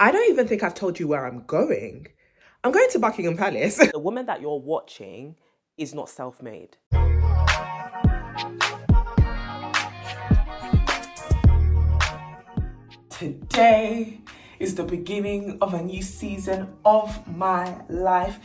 I don't even think I've told you where I'm going. I'm going to Buckingham Palace. The woman that you're watching is not self-made. Today is the beginning of a new season of my life.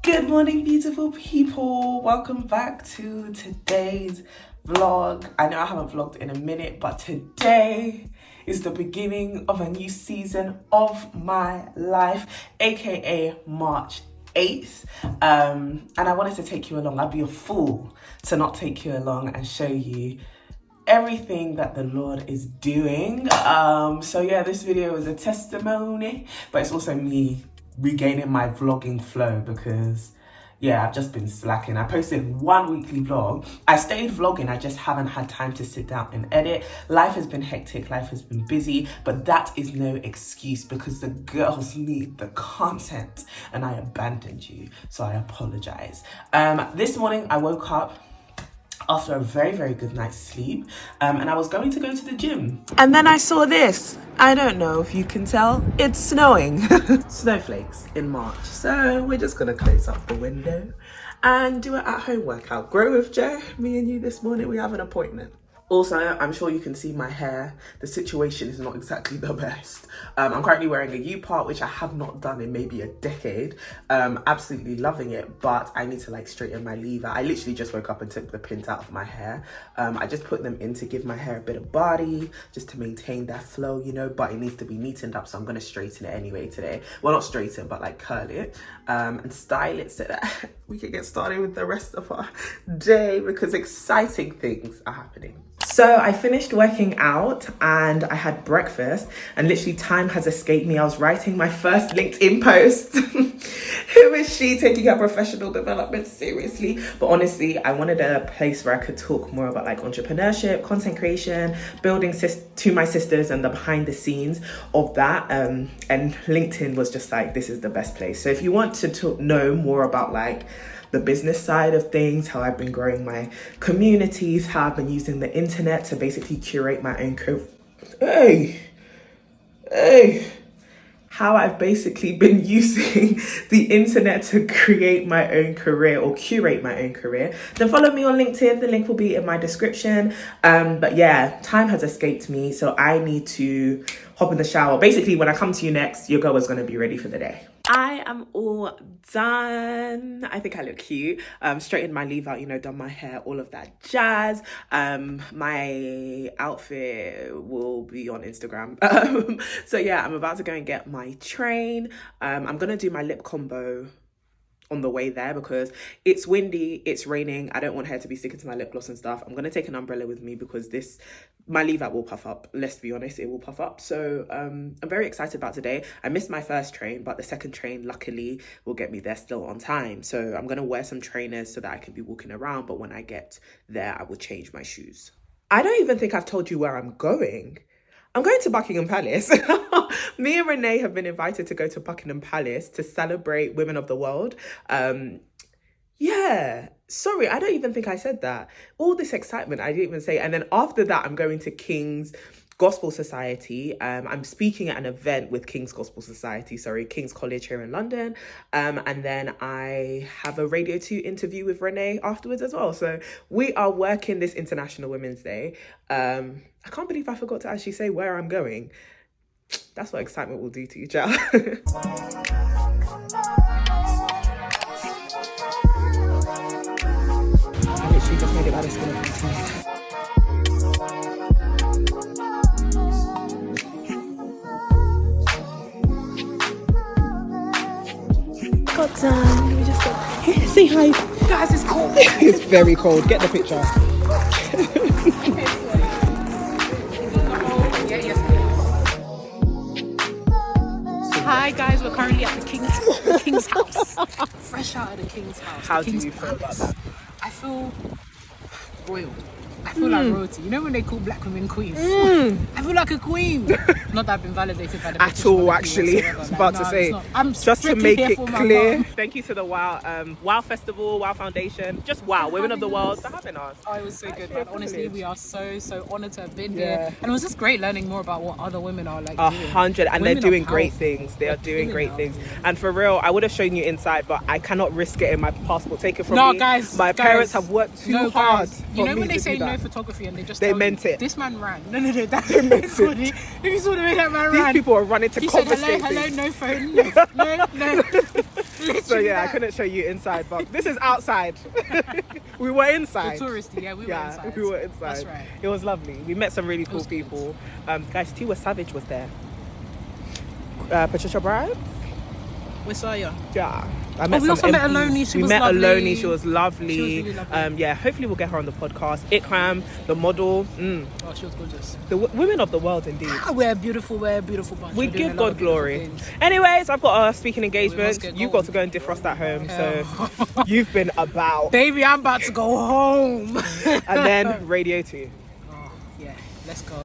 Good morning, beautiful people. Welcome back to today's vlog. I know I haven't vlogged in a minute, but today is the beginning of a new season of my life, aka March 8th. And I wanted to take you along. I'd be a fool to not take you along and show you everything that the Lord is doing. So yeah, this video is a testimony, but it's also me regaining my vlogging flow because yeah, I've just been slacking. I posted one weekly vlog. I stayed vlogging, I just haven't had time to sit down and edit. Life has been hectic, life has been busy, but that is no excuse because the girls need the content and I abandoned you, so I apologize. This morning I woke up after a very, very good night's sleep, and I was going to go to the gym. And then I saw this. I don't know if you can tell, it's snowing. Snowflakes in March. So we're just gonna close up the window and do an at-home workout. Grow with Joe, me and you this morning, we have an appointment. Also, I'm sure you can see my hair. The situation is not exactly the best. I'm currently wearing a U-part, which I have not done in maybe a decade. Absolutely loving it, but I need to like straighten my lever. I literally just woke up and took the pins out of my hair. I just put them in to give my hair a bit of body, just to maintain that flow, you know, but it needs to be neatened up, so I'm gonna straighten it anyway today. Well, not straighten, but like curl it and style it so that we can get started with the rest of our day because exciting things are happening. So I finished working out and I had breakfast and literally time has escaped me. I was writing my first LinkedIn post. Who is she taking her professional development seriously? But honestly, I wanted a place where I could talk more about like entrepreneurship, content creation, building to my sisters and the behind the scenes of that. And LinkedIn was just like, this is the best place. So if you want to know more about like the business side of things, how I've been growing my communities, how I've been using the internet to basically curate my own how I've basically been using the internet to create my own career or curate my own career, then follow me on LinkedIn. The link will be in my description. But yeah, time has escaped me, so I need to hop in the shower. Basically, when I come to you next, your girl is going to be ready for the day. I am all done. I think I look cute. Straightened my leave out, you know, done my hair, all of that jazz. My outfit will be on Instagram. So yeah, I'm about to go and get my train. I'm gonna do my lip combo on the way there because it's windy, it's raining. I don't want hair to be sticking to my lip gloss and stuff. I'm gonna take an umbrella with me because my leave out will puff up. Let's be honest, it will puff up. So I'm very excited about today. I missed my first train, but the second train luckily will get me there still on time. So I'm gonna wear some trainers so that I can be walking around, but when I get there, I will change my shoes. I don't even think I've told you where I'm going. I'm going to Buckingham Palace. Me and Renee have been invited to go to Buckingham Palace to celebrate Women of the World. Yeah, sorry, I don't even think I said that. All this excitement, I didn't even say. And then after that, I'm going to King's Gospel Society. I'm speaking at an event with King's Gospel Society, King's College here in London. And then I have a Radio 2 interview with Renee afterwards as well. So we are working this International Women's Day. I can't believe I forgot to actually say where I'm going. That's what excitement will do to you, child. I literally just made it by the skin of my teeth. Got done. We just got here. Say hi. Guys, it's cold. It's very cold. Get the picture. Hi guys, we're currently at the King's house. Fresh out of the King's house. How do you feel about that? I feel royal. I feel like royalty. You know when they call black women queens? I feel like a queen. Not that I've been validated by the At British all, monarchy actually. I whatsoever. was Like, about no, to it's say, not. I'm just to strictly make here it for my clear. mum. Thank you to the Wow Festival, Wow Foundation, just Wow, Women of the World for having us. Oh, it was so good, man. Honestly, we are so honoured to have been Yeah. here. And it was just great learning more about what other women are like. 100, and Women they're doing are great powerful. things. They are They're doing great killing things. it. And for real, I would have shown you inside, but I cannot risk getting my passport taken from No, me. guys. My parents have worked too hard. Guys. For You know me when they to say do that. no photography and they just They tell meant you, it. This man ran. No, that's They meant funny. it. If you saw the way that man These ran. people are running to He said confiscate hello, things. no phone, no. Literally So yeah, I that. couldn't show you inside, but this is outside. We were inside. The touristy, yeah, we were inside. We were inside. That's right. It was lovely. We met some really cool was good. people. Guys, Tiwa Savage was there. Patricia Bride. We saw you. Yeah. We also met Aloni. She was met lovely. Aloni. She was lovely. She was really lovely. Yeah, hopefully we'll get her on the podcast. Ikram, the model. Oh, she was gorgeous. The women of the world, indeed. We're a beautiful bunch. We We're doing give a lot God of beautiful glory. things. Anyways, I've got a speaking engagement. get You've going. got to go and defrost at home. So you've been about. Baby, I'm about to go home. And then Radio 2. Oh, yeah, let's go.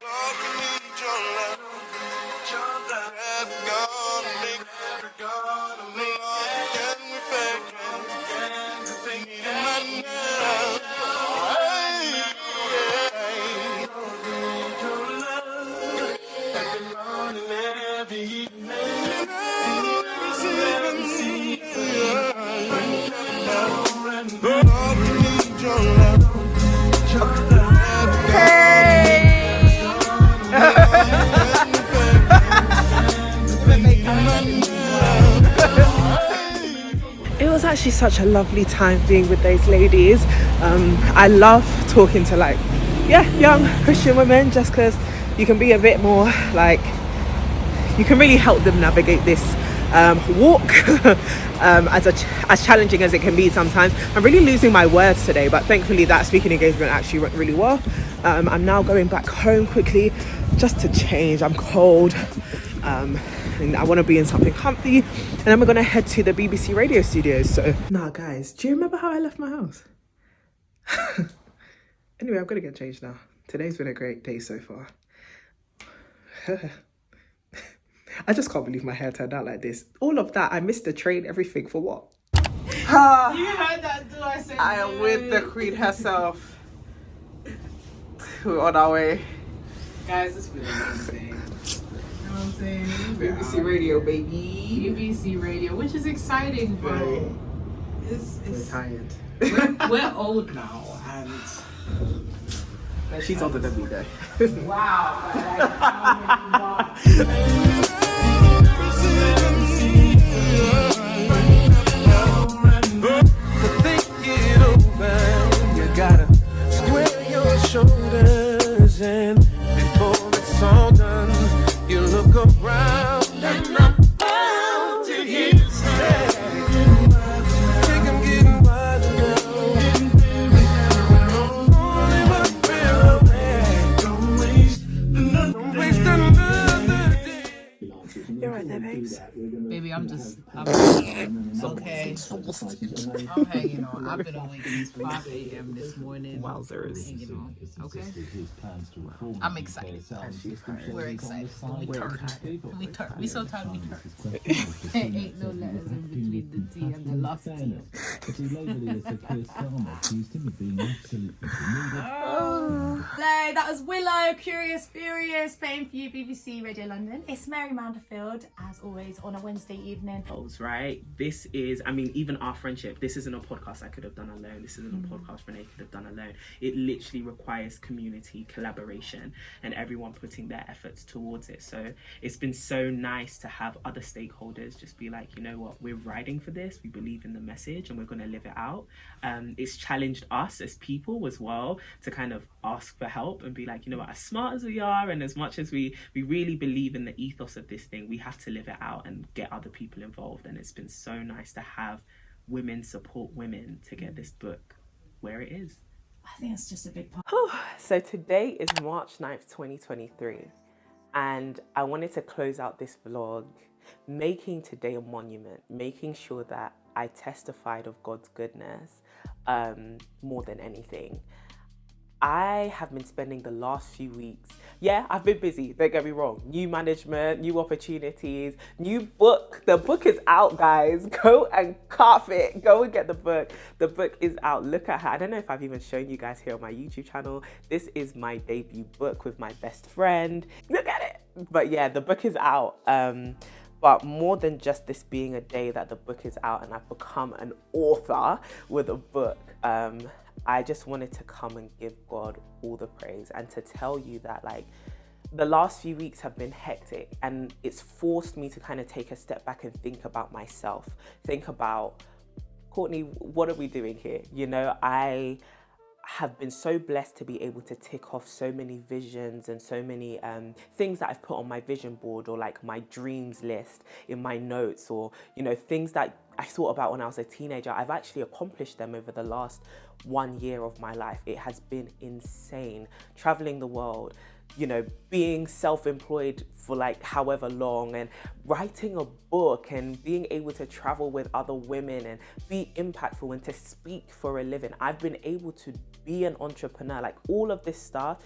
It was actually such a lovely time being with those ladies. I love talking to young Christian women, just because you can be a bit more you can really help them navigate this walk as challenging as it can be sometimes. I'm really losing my words today, but thankfully that speaking engagement actually went really well. I'm now going back home quickly just to change. I'm cold. And I want to be in something comfy, and then we're gonna head to the BBC radio studios. So now guys, do you remember how I left my house? Anyway, I'm gonna get changed now. Today's been a great day so far. I just can't believe my hair turned out like this. All of that, I missed the train, everything for what? You heard that, do I say? I am with the queen herself. We're on our way. Guys, it's been amazing. You know what I'm saying? BBC radio, baby. BBC radio, which is exciting, bro. We're tired. We're old now, and She's older than me though. wow. To think it over, you gotta square your shoulders, and before it's all done, you look around and I'm bound to hear you say, think I'm getting wild now. Only one prayer away. Don't waste another day. You're right there, babes. Baby, I'm okay. I'm hanging on. I've been awake since 5 a.m. this morning. Wowzers. Hanging on. Okay. I'm excited. We're excited. We so tired we turn. There ain't no letters in between the T and the last T. Hello, that was Willow, Curious Furious, playing for you, BBC Radio London. It's Mary Manderfield, as always, on a Wednesday evening. Right? This is, even our friendship, this isn't a podcast I could have done alone. This isn't a podcast Renee could have done alone. It literally requires community collaboration and everyone putting their efforts towards it. So it's been so nice to have other stakeholders just be like, you know what, we're riding for this, we believe in the message and we're going to live it out. It's challenged us as people as well to kind of ask for help and be like, you know what, as smart as we are and as much as we really believe in the ethos of this thing, we have to live it out and get other people involved. And it's been so nice to have women support women to get this book where it is. I think it's just a big part. So today is March 9th, 2023. And I wanted to close out this vlog making today a monument, making sure that I testified of God's goodness more than anything. I have been spending the last few weeks, I've been busy, don't get me wrong. New management, new opportunities, new book. The book is out, guys. Go and carve it. Go and get the book. The book is out. Look at her. I don't know if I've even shown you guys here on my YouTube channel. This is my debut book with my best friend. Look at it. But yeah, the book is out. But more than just this being a day that the book is out and I've become an author with a book, I just wanted to come and give God all the praise and to tell you that, like, the last few weeks have been hectic, and it's forced me to kind of take a step back and think about myself, think about, Courtney, what are we doing here? You know, I have been so blessed to be able to tick off so many visions and so many things that I've put on my vision board, or like my dreams list in my notes, or, you know, things that I thought about when I was a teenager. I've actually accomplished them over the last 1 year of my life. It has been insane. Traveling the world, you know, being self-employed for like however long, and writing a book, and being able to travel with other women and be impactful and to speak for a living. I've been able to be an entrepreneur. Like, all of this stuff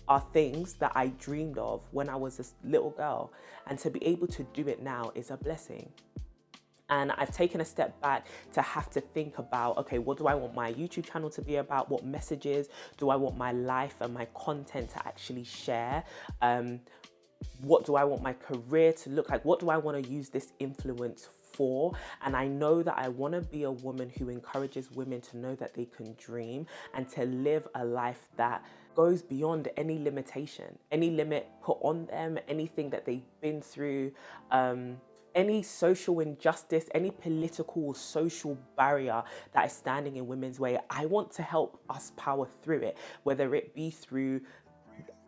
are things that I dreamed of when I was a little girl, and to be able to do it now is a blessing. And I've taken a step back to have to think about, okay, what do I want my YouTube channel to be about? What messages do I want my life and my content to actually share? What do I want my career to look like? What do I want to use this influence for? And I know that I want to be a woman who encourages women to know that they can dream and to live a life that goes beyond any limitation, any limit put on them, anything that they've been through, any social injustice, any political or social barrier that is standing in women's way. I want to help us power through it, whether it be through,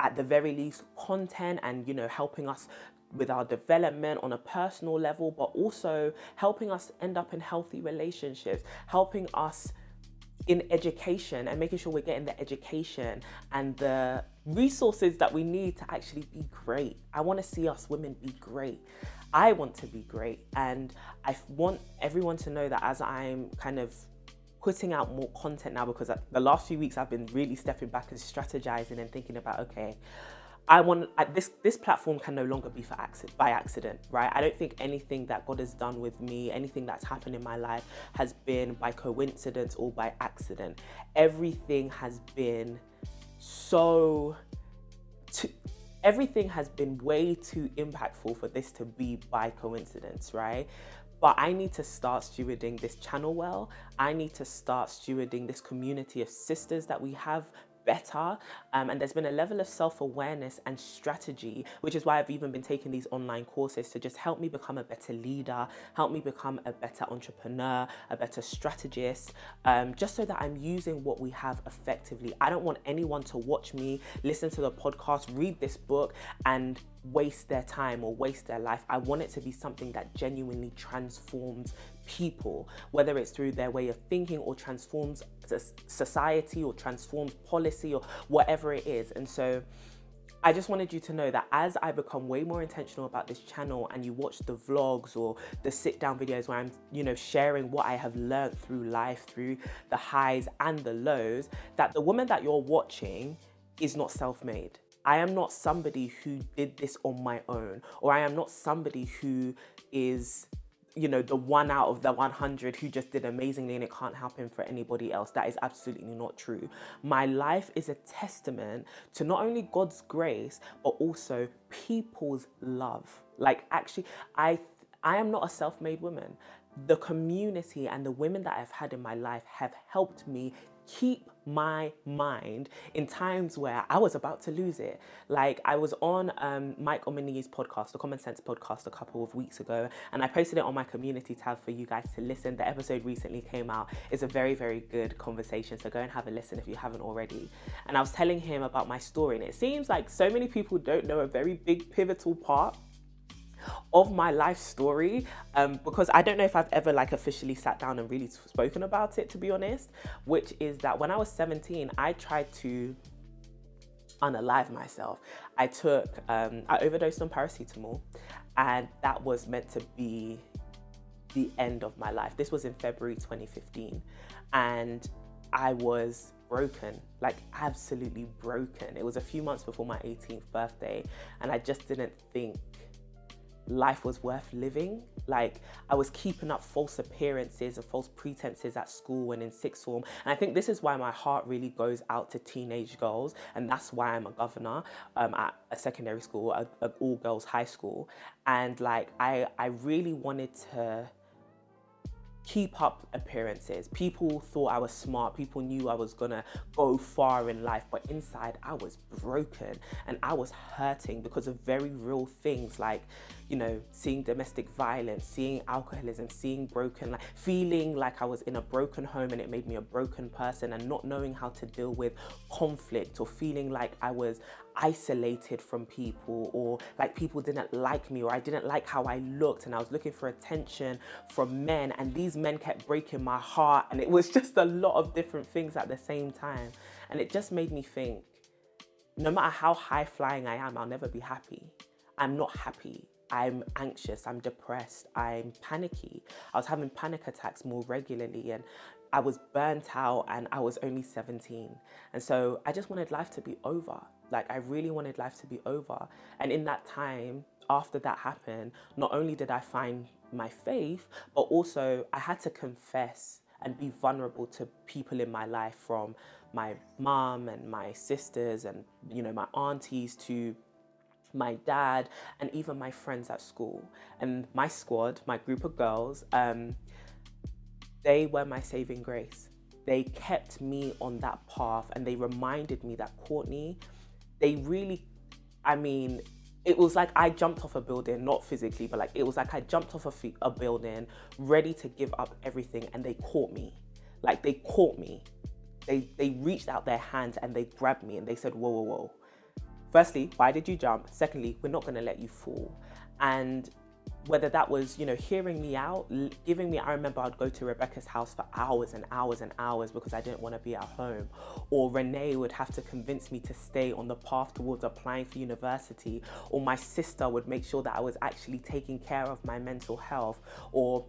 at the very least, content and, you know, helping us with our development on a personal level, but also helping us end up in healthy relationships, helping us in education and making sure we're getting the education and the resources that we need to actually be great. I want to see us women be great. I want to be great, and I want everyone to know that as I'm kind of putting out more content now, because the last few weeks I've been really stepping back and strategizing and thinking about, okay, this platform can no longer be by accident, right? I don't think anything that God has done with me, anything that's happened in my life, has been by coincidence or by accident. Everything has been everything has been way too impactful for this to be by coincidence, right? But I need to start stewarding this channel well. I need to start stewarding this community of sisters that we have better. And there's been a level of self-awareness and strategy, which is why I've even been taking these online courses to just help me become a better leader, help me become a better entrepreneur, a better strategist, just so that I'm using what we have effectively. I don't want anyone to watch me, listen to the podcast, read this book, and waste their time or waste their life. I want it to be something that genuinely transforms people, whether it's through their way of thinking or transforms society or transforms policy or whatever it is. And so I just wanted you to know that as I become way more intentional about this channel, and you watch the vlogs or the sit down videos where I'm, you know, sharing what I have learned through life, through the highs and the lows, that the woman that you're watching is not self-made. I am not somebody who did this on my own, or I am not somebody who is, you know, the 1 out of the 100 who just did amazingly and it can't happen for anybody else. That is absolutely not true. My life is a testament to not only God's grace, but also people's love. Like, actually, I am not a self-made woman. The community and the women that I've had in my life have helped me keep my mind in times where I was about to lose it. Like, I was on Mike Omini's podcast, the Common Sense podcast, a couple of weeks ago, and I posted it on my community tab for you guys to listen. The episode recently came out. It's a very, very good conversation, so go and have a listen if you haven't already. And I was telling him about my story, and it seems like so many people don't know a very big pivotal part of my life story, because I don't know if I've ever like officially sat down and really spoken about it, to be honest, which is that when I was 17, I tried to unalive myself. I overdosed on paracetamol, and that was meant to be the end of my life. This was in February 2015, and I was broken, like absolutely broken. It was a few months before my 18th birthday, and I just didn't think life was worth living. Like, I was keeping up false appearances and false pretenses at school and in sixth form. And I think this is why my heart really goes out to teenage girls, and that's why I'm a governor at a secondary school, an all-girls high school. And like, I really wanted to keep up appearances. People thought I was smart. People knew I was gonna go far in life, but inside I was broken and I was hurting because of very real things, like, you know, seeing domestic violence, seeing alcoholism, seeing broken, like feeling like I was in a broken home and it made me a broken person, and not knowing how to deal with conflict, or feeling like I was isolated from people, or like people didn't like me, or I didn't like how I looked, and I was looking for attention from men, and these men kept breaking my heart, and it was just a lot of different things at the same time. And it just made me think, no matter how high flying I am, I'll never be happy. I'm not happy. I'm anxious, I'm depressed, I'm panicky. I was having panic attacks more regularly, and I was burnt out, and I was only 17. And so I just wanted life to be over. Like, I really wanted life to be over. And in that time, after that happened, not only did I find my faith, but also I had to confess and be vulnerable to people in my life, from my mom and my sisters and, you know, my aunties, to my dad, and even my friends at school. And my squad, my group of girls, they were my saving grace. They kept me on that path, and they reminded me that, Courtney, they really, I mean, it was like I jumped off a building, not physically, but like, it was like I jumped off a building, ready to give up everything, and they caught me. Like, they caught me. They reached out their hands and they grabbed me, and they said, whoa, whoa, whoa. Firstly, why did you jump? Secondly, we're not gonna let you fall. And whether that was, you know, hearing me out, giving me, I remember I'd go to Rebecca's house for hours and hours and hours because I didn't want to be at home. Or Renee would have to convince me to stay on the path towards applying for university. Or my sister would make sure that I was actually taking care of my mental health. Or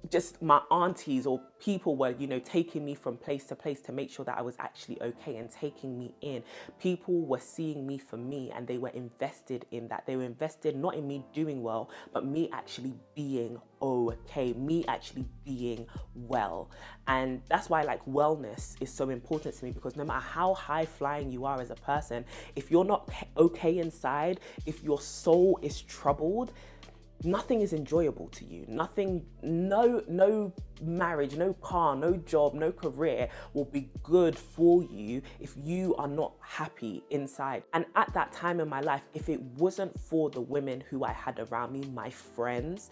just my aunties or people were, you know, taking me from place to place to make sure that I was actually okay and taking me in. People were seeing me for me, and they were invested in that. They were invested not in me doing well, but me actually being okay, me actually being well. And that's why, like, wellness is so important to me, because no matter how high flying you are as a person, if you're not okay inside, if your soul is troubled, nothing is enjoyable to you. Nothing, no marriage, no car, no job, no career will be good for you if you are not happy inside. And at that time in my life, if it wasn't for the women who I had around me, my friends,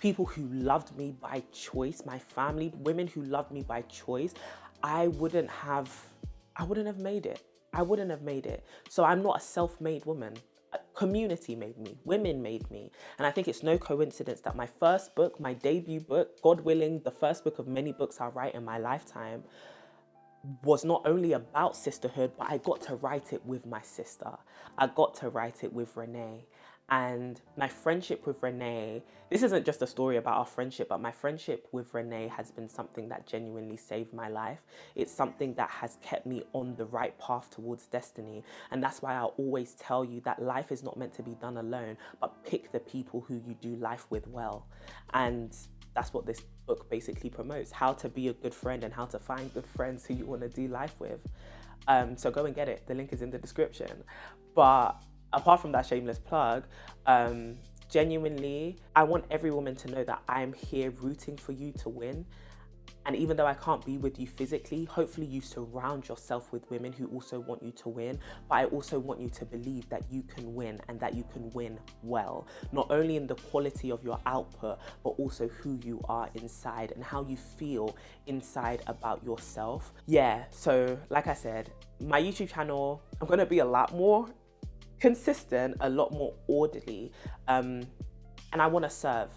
people who loved me by choice, my family, women who loved me by choice, I wouldn't have made it. I wouldn't have made it. So I'm not a self-made woman. Community made me, women made me. And I think it's no coincidence that my first book, my debut book, God willing, the first book of many books I'll write in my lifetime, was not only about sisterhood, but I got to write it with my sister. I got to write it with Renee. And my friendship with Renee, this isn't just a story about our friendship, but my friendship with Renee has been something that genuinely saved my life. It's something that has kept me on the right path towards destiny. And that's why I'll always tell you that life is not meant to be done alone, but pick the people who you do life with well. And that's what this book basically promotes: how to be a good friend and how to find good friends who you want to do life with. So go and get it. The link is in the description. But apart from that shameless plug, genuinely, I want every woman to know that I'm here rooting for you to win. And even though I can't be with you physically, hopefully you surround yourself with women who also want you to win. But I also want you to believe that you can win, and that you can win well. Not only in the quality of your output, but also who you are inside and how you feel inside about yourself. Yeah, so like I said, my YouTube channel, I'm gonna be a lot more consistent, a lot more orderly, and I want to serve.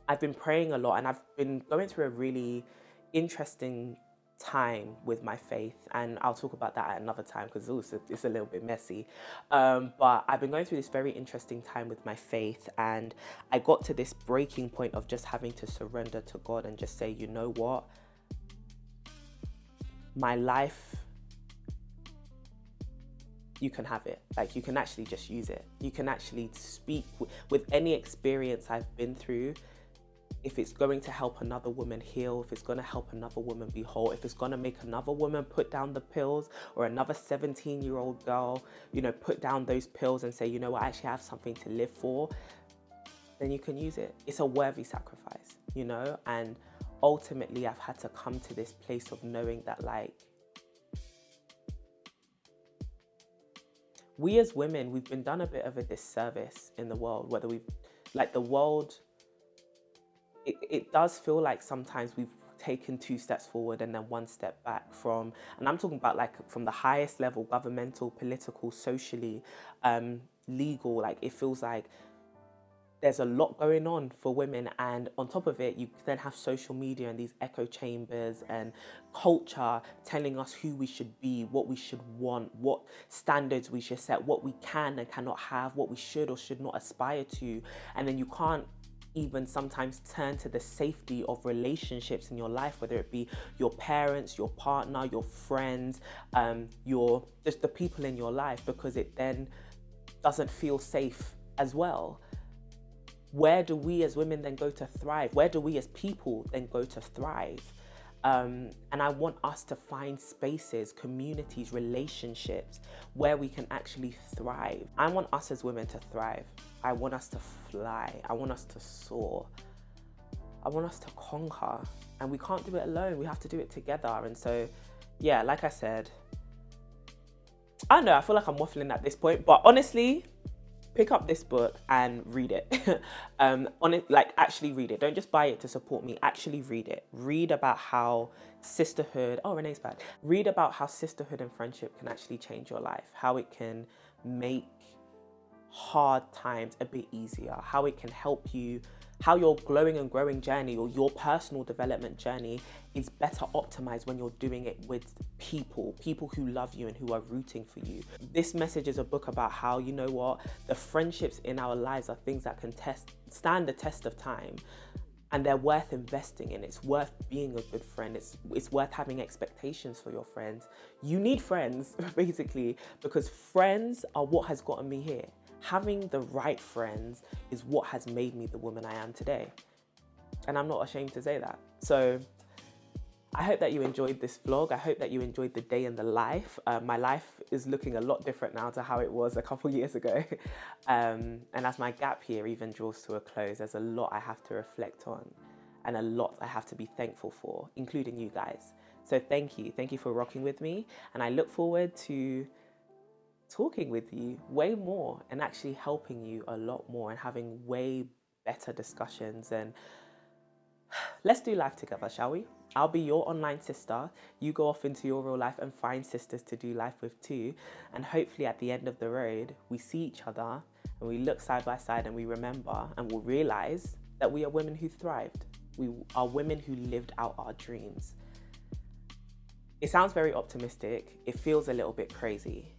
I've been praying a lot, and I've been going through a really interesting time with my faith, and I'll talk about that at another time because it's a little bit messy, but I've been going through this very interesting time with my faith, and I got to this breaking point of just having to surrender to God and just say, you know what, my life you can have it. Like, you can actually just use it. You can actually speak with any experience I've been through. If it's going to help another woman heal, if it's going to help another woman be whole, if it's going to make another woman put down the pills, or another 17-year-old girl, you know, put down those pills and say, you know what, I actually have something to live for, then you can use it. It's a worthy sacrifice, you know? And ultimately, I've had to come to this place of knowing that, like, we as women, we've been done a bit of a disservice in the world, whether we've, like, the world, it does feel like sometimes we've taken 2 steps forward and then 1 step back from, and I'm talking about like from the highest level, governmental, political, socially, legal. Like, it feels like there's a lot going on for women, and on top of it, you then have social media and these echo chambers and culture telling us who we should be, what we should want, what standards we should set, what we can and cannot have, what we should or should not aspire to. And then you can't even sometimes turn to the safety of relationships in your life, whether it be your parents, your partner, your friends, just the people in your life, because it then doesn't feel safe as well. Where do we as women then go to thrive? Where do we as people then go to thrive? And I want us to find spaces, communities, relationships where we can actually thrive. I want us as women to thrive. I want us to fly. I want us to soar. I want us to conquer. And we can't do it alone. We have to do it together. And so, yeah, like I said, I don't know, I feel like I'm waffling at this point, but honestly, pick up this book and read it. Actually read it. Don't just buy it to support me. Actually read it. Read about how sisterhood, Renee's back. Read about how sisterhood and friendship can actually change your life. How it can make hard times a bit easier. How it can help you, how your glowing and growing journey or your personal development journey is better optimized when you're doing it with people who love you and who are rooting for you. This message is a book about how, you know what, the friendships in our lives are things that can stand the test of time, and they're worth investing in. It's worth being a good friend. It's worth having expectations for your friends. You need friends, basically, because friends are what has gotten me here. Having the right friends is what has made me the woman I am today. And I'm not ashamed to say that. So I hope that you enjoyed this vlog. I hope that you enjoyed the day in the life. My life is looking a lot different now to how it was a couple years ago. And as my gap here even draws to a close, there's a lot I have to reflect on and a lot I have to be thankful for, including you guys. So thank you. Thank you for rocking with me. And I look forward to talking with you way more and actually helping you a lot more and having way better discussions. And let's do life together, shall we? I'll be your online sister. You go off into your real life and find sisters to do life with too. And hopefully at the end of the road, we see each other and we look side by side and we remember and we'll realize that we are women who thrived. We are women who lived out our dreams. It sounds very optimistic. It feels a little bit crazy,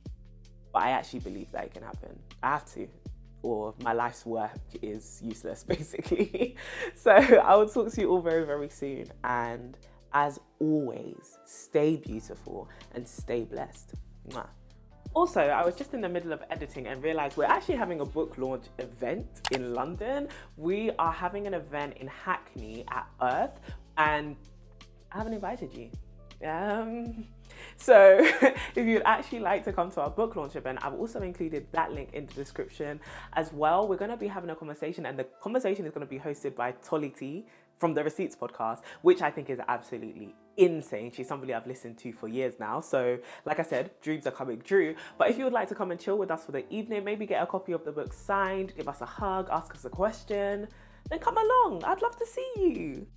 but I actually believe that it can happen. I have to, or my life's work is useless, basically. So I will talk to you all very, very soon. And as always, stay beautiful and stay blessed. Mwah. Also, I was just in the middle of editing and realized we're actually having a book launch event in London. We are having an event in Hackney at Earth, and I haven't invited you. So if you'd actually like to come to our book launch event, I've also included that link in the description as well. We're going to be having a conversation, and the conversation is going to be hosted by Tolly T from the Receipts podcast, which I think is absolutely insane. She's somebody I've listened to for years now. So like I said, dreams are coming true. But if you would like to come and chill with us for the evening, maybe get a copy of the book signed, give us a hug, ask us a question, then come along. I'd love to see you.